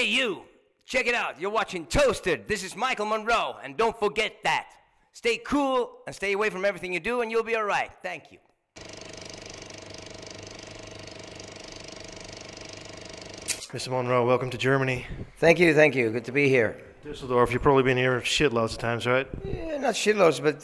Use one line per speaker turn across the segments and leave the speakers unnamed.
Hey, you! Check it out. You're watching Toasted. This is Michael Monroe, and don't forget that. Stay cool and stay away from everything you do, and you'll be all right. Thank you.
Mr. Monroe, welcome to Germany.
Thank you, thank you. Good to be here.
Düsseldorf, you've probably been here shitloads of times, right?
Yeah, not shitloads, but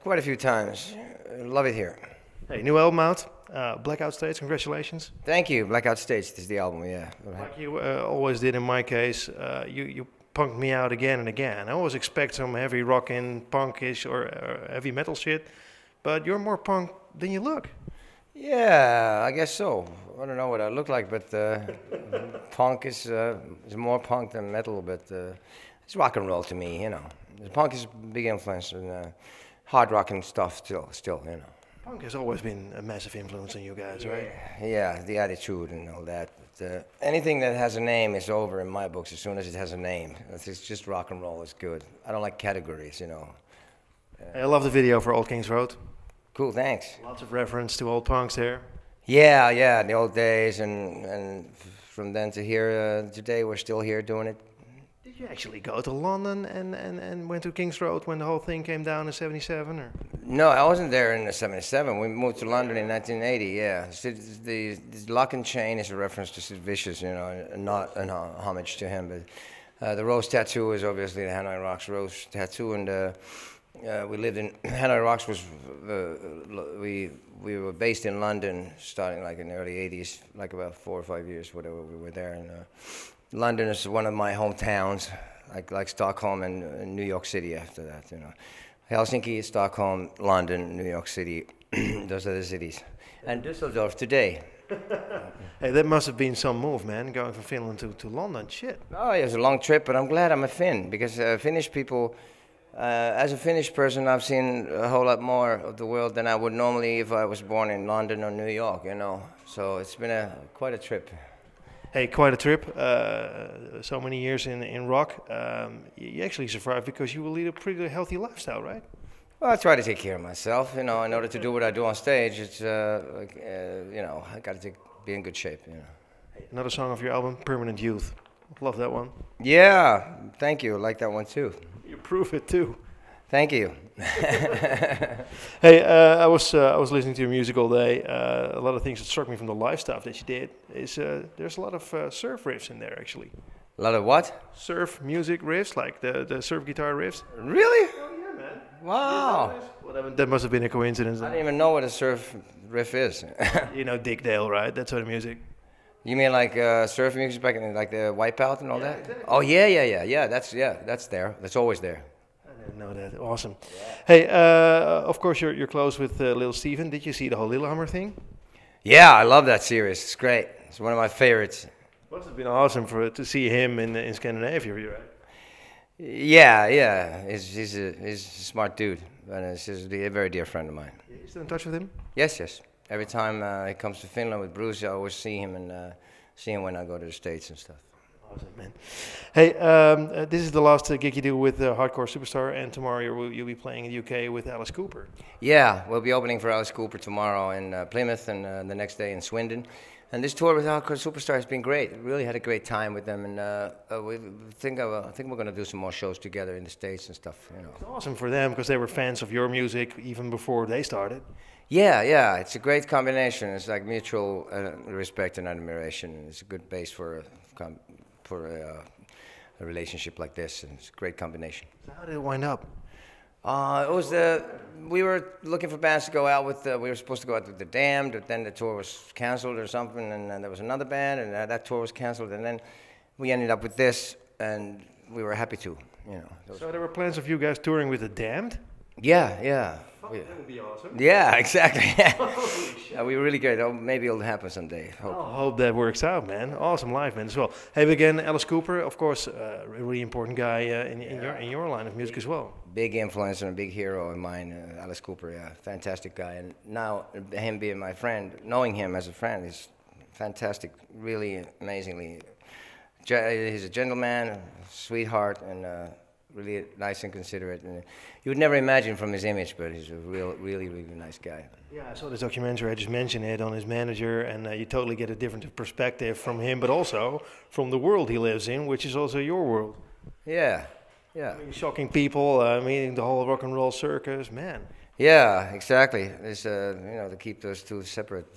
quite a few times. Love it here.
Hey, new album out, Blackout States, congratulations.
Thank you. Blackout Stage is the album, yeah.
Like you always did in my case, you punked me out again and again. I always expect some heavy rockin', punkish or heavy metal shit, but you're more punk than you look.
Yeah, I guess so. I don't know what I look like, but punk is more punk than metal, but it's rock and roll to me, you know. Punk is a big influence, and hard rock and stuff still, you know.
Punk has always been a massive influence on you guys, right?
Yeah, the attitude and all that. But, anything that has a name is over in my books as soon as it has a name. It's just rock and roll is good. I don't like categories, you know.
I love the video for Old Kings Road.
Cool, thanks.
Lots of reference to old punks there.
Yeah, the old days, and from then to here, today we're still here doing it.
Did you actually go to London and went to Kings Road when the whole thing came down in '77? Or?
No, I wasn't there in '77. We moved to London in 1980, yeah. The Lock and Chain is a reference to Sid Vicious, you know, and not an homage to him. But the Rose Tattoo is obviously the Hanoi Rocks Rose Tattoo, and we lived in Hanoi Rocks. We were based in London starting like in the early '80s, like about 4 or 5 years, whatever we were there. And London is one of my hometowns, like Stockholm and New York City after that, you know. Helsinki, Stockholm, London, New York City, those are the cities. And Düsseldorf today.
Hey, that must have been some move, man, going from Finland to London, shit.
Oh, it was a long trip, but I'm glad I'm a Finn, because Finnish people, as a Finnish person, I've seen a whole lot more of the world than I would normally if I was born in London or New York, you know. So it's been quite a trip.
Hey, quite a trip. So many years in rock. You actually survived because you will lead a pretty healthy lifestyle, right?
Well, I try to take care of myself, you know. In order to do what I do on stage, it's you know, I got to be in good shape, you know.
Hey, another song of your album, Permanent Youth. Love that one.
Yeah, thank you. I like that one too.
You prove it too.
Thank you.
Hey, I was listening to your music all day. A lot of things that struck me from the live stuff that you did is there's a lot of surf riffs in there actually.
A lot of what?
Surf music riffs, like the surf guitar riffs.
Really?
Oh yeah, man.
Wow.
Well, that must have been a coincidence.
I didn't even know what a surf riff is.
You know Dick Dale, right? That sort of music.
You mean like surf music back in like the Wipeout and all that?
Exactly.
Oh yeah. That's there. That's always there.
I didn't know that. Awesome. Yeah. Hey, of course you're close with Lil Steven. Did you see the whole Lillehammer thing?
Yeah, I love that series. It's great. It's one of my favorites.
Must have been awesome to see him in Scandinavia, right?
Yeah. He's a smart dude, and he's a very dear friend of mine.
You still in touch with him?
Yes. Every time he comes to Finland with Bruce, I always see him and see him when I go to the States and stuff.
Awesome, man. Hey, this is the last gig you do with Hardcore Superstar, and tomorrow you'll be playing in the UK with Alice Cooper.
Yeah, we'll be opening for Alice Cooper tomorrow in Plymouth, and the next day in Swindon. And this tour with Hardcore Superstar has been great. Really had a great time with them, and I think we're going to do some more shows together in the States and stuff. You know.
It's awesome for them because they were fans of your music even before they started.
Yeah, it's a great combination. It's like mutual respect and admiration. It's a good base for a relationship like this, and it's a great combination.
So how did it wind up?
We were looking for bands to go out with. We were supposed to go out with The Damned, but then the tour was canceled or something, and there was another band, and that tour was canceled, and then we ended up with this, and we were happy to, you know.
So there were plans of you guys touring with The Damned?
Yeah.
That would be awesome.
Yeah, exactly. Yeah, we were really great. Oh, maybe it'll happen someday.
I hope that works out, man. Awesome live, man, as well. Hey, again, Alice Cooper, of course, a really important guy in your line of music as well.
Big influence and a big hero of mine, Alice Cooper. Yeah, fantastic guy. And now him being my friend, knowing him as a friend is fantastic. Really amazingly, he's a gentleman, sweetheart, and really nice and considerate. And you would never imagine from his image, but he's a really nice guy.
Yeah, I saw this documentary. I just mentioned it on his manager, and you totally get a different perspective from him, but also from the world he lives in, which is also your world.
Yeah.
I mean, shocking people, meeting the whole rock and roll circus, man.
Yeah, exactly. It's to keep those two separate,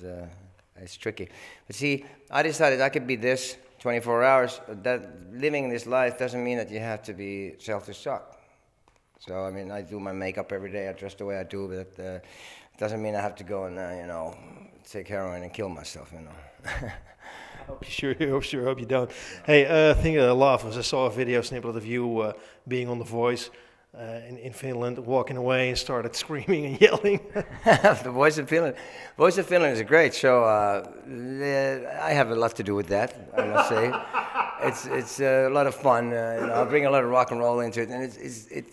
it's tricky. But see, I decided I could be this 24 hours. That living this life doesn't mean that you have to be self-destruct. So I mean, I do my makeup every day. I dress the way I do, but it doesn't mean I have to go and take heroin and kill myself.
I hope you don't. Hey, a thing that I love was I saw a video snippet of you being on The Voice in Finland, walking away and started screaming and yelling.
The Voice of Finland. Voice of Finland is a great show. I have a lot to do with that, I must say. It's a lot of fun. I bring a lot of rock and roll into it, and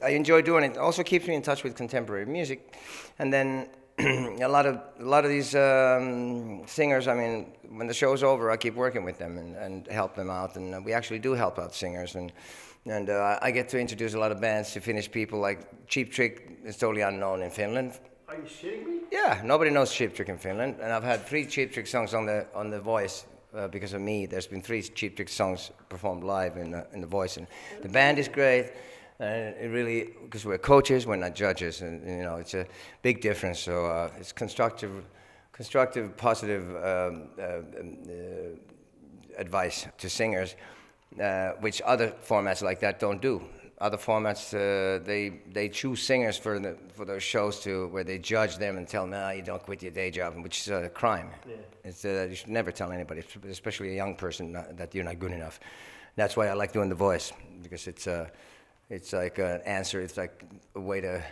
I enjoy doing it. It also keeps me in touch with contemporary music, and then a lot of these singers. I mean, when the show's over, I keep working with them and help them out, and we actually do help out singers, and I get to introduce a lot of bands to Finnish people. Like Cheap Trick is totally unknown in Finland.
Are you shitting me?
Yeah, nobody knows Cheap Trick in Finland, and I've had 3 Cheap Trick songs on the Voice. Because of me, there's been 3 Cheap Trick songs performed live in the Voice, and the band is great. And it really, because we're coaches, we're not judges, and it's a big difference. So it's constructive, positive advice to singers, which other formats like that don't do. Other formats, they choose singers for those shows where they judge them and tell them, "No, you don't quit your day job," which is a crime. Yeah. You should never tell anybody, especially a young person, that you're not good enough. That's why I like doing The Voice, because it's like an answer. It's like a way to,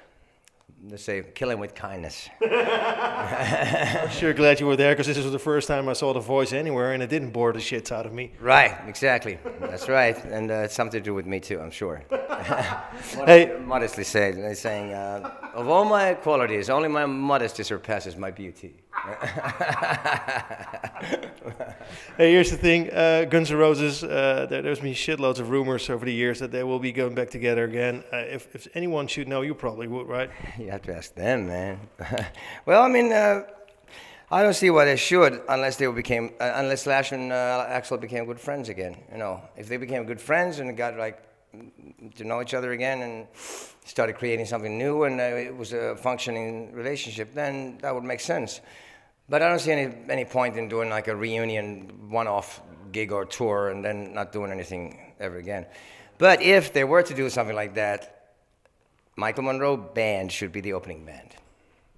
let's say, kill him with kindness.
I'm sure glad you were there, because this was the first time I saw The Voice anywhere, and it didn't bore the shit out of me.
Right, exactly. That's right, and it's something to do with me too, I'm sure. Modestly saying, of all my qualities, only my modesty surpasses my beauty.
Hey, here's the thing, Guns N' Roses, there's been shitloads of rumors over the years that they will be going back together again. If anyone should know, you probably would, right?
You have to ask them, man. Well, I mean, I don't see why they should, unless Slash and Axl became good friends again. If they became good friends and got to know each other again and started creating something new, and it was a functioning relationship, then that would make sense. But I don't see any point in doing like a reunion, one-off gig or tour, and then not doing anything ever again. But if they were to do something like that, Michael Monroe Band should be the opening band.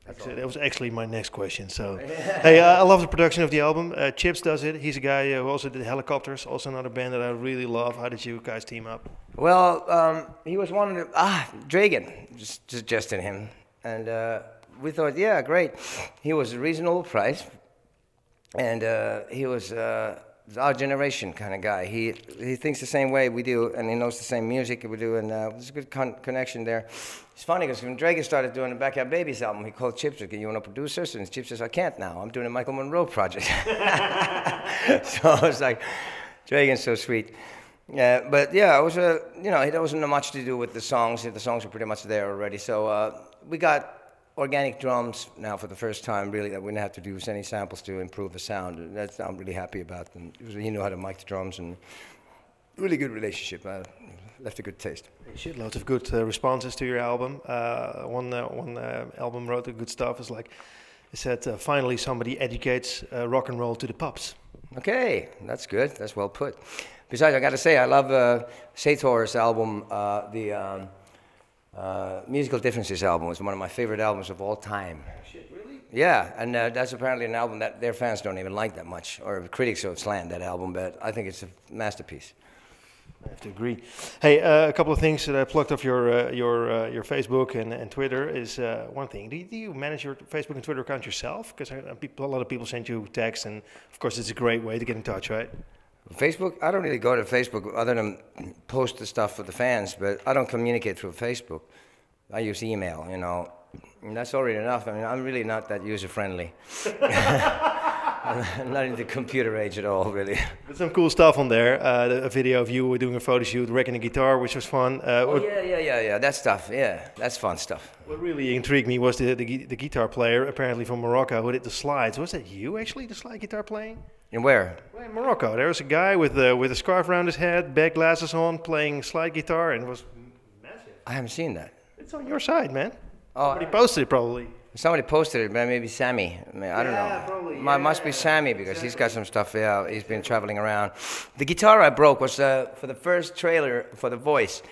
That was actually my next question. So, hey, I love the production of the album. Chips does it. He's a guy who also did Helicopters, also another band that I really love. How did you guys team up?
Well, he was one of the Dragan suggested him, and we thought, yeah, great. He was a reasonable price, and he was our generation kind of guy. He thinks the same way we do, and he knows the same music we do, and there's a good connection there. It's funny because when Dragan started doing the Backyard Babies album, he called Chips, "You want to produce this?" And Chips says, "I can't now. I'm doing a Michael Monroe project." So I was like, Dragan's so sweet. But yeah, it was there wasn't much to do with the songs. The songs were pretty much there already. So we got organic drums now for the first time, really, that we didn't have to use any samples to improve the sound. And that's I'm really happy about. And he knew how to mic the drums, and really good relationship. Left a good taste.
Shitloads of good responses to your album. One album wrote the good stuff. It's like it said, finally somebody educates rock and roll to the pups.
Okay, that's good. That's well put. Besides, I got to say, I love Sator's album, the Musical Differences album. It's one of my favorite albums of all time.
Shit, really?
Yeah, and that's apparently an album that their fans don't even like that much, or critics have slammed that album, but I think it's a masterpiece.
I have to agree. Hey, a couple of things that I plucked off your Facebook and Twitter is one thing. Do you manage your Facebook and Twitter account yourself? Because a lot of people send you texts, and of course it's a great way to get in touch, right?
Facebook? I don't really go to Facebook other than post the stuff for the fans, but I don't communicate through Facebook. I use email, and that's already enough. I mean, I'm really not that user-friendly. I'm not in the computer age at all, really.
There's some cool stuff on there. A video of you doing a photo shoot, wrecking a guitar, which was fun.
Yeah. That stuff. Yeah, that's fun stuff.
What really intrigued me was the guitar player, apparently from Morocco, who did the slides. Was that you actually, the slide guitar playing?
And where?
Well, in Morocco. There was a guy with a scarf around his head, bag glasses on, playing slide guitar, and it was massive.
I haven't seen that.
It's on your side, man.
Oh,
Somebody posted it probably.
Somebody posted it, but maybe Sammy. I mean, I don't know.
Probably,
Must be Sammy because he's got some stuff. Yeah, he's been traveling around. The guitar I broke was for the first trailer for The Voice.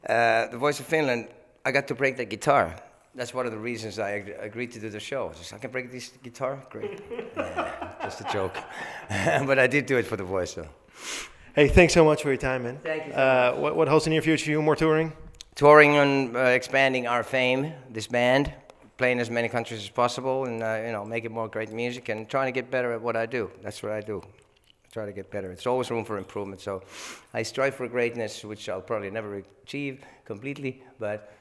The Voice of Finland. I got to break the guitar. That's one of the reasons I agreed to do the show. Just, I can break this guitar? Great. Just a joke. But I did do it for The Voice, though.
Hey, thanks so much for your time, man.
Thank you so much.
What holds in the near future for you? More touring?
Touring and expanding our fame, this band, playing as many countries as possible, and making more great music, and trying to get better at what I do. That's what I do. I try to get better. It's always room for improvement. So I strive for greatness, which I'll probably never achieve completely, but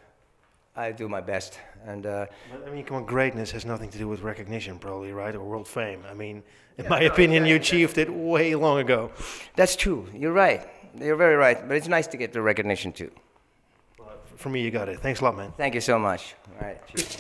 I do my best. And
I mean, come on, greatness has nothing to do with recognition, probably, right, or world fame. I mean, in my opinion, you achieved it way long ago.
That's true. You're right. You're very right. But it's nice to get the recognition too.
For me, you got it. Thanks a lot, man.
Thank you so much. All right. Cheers.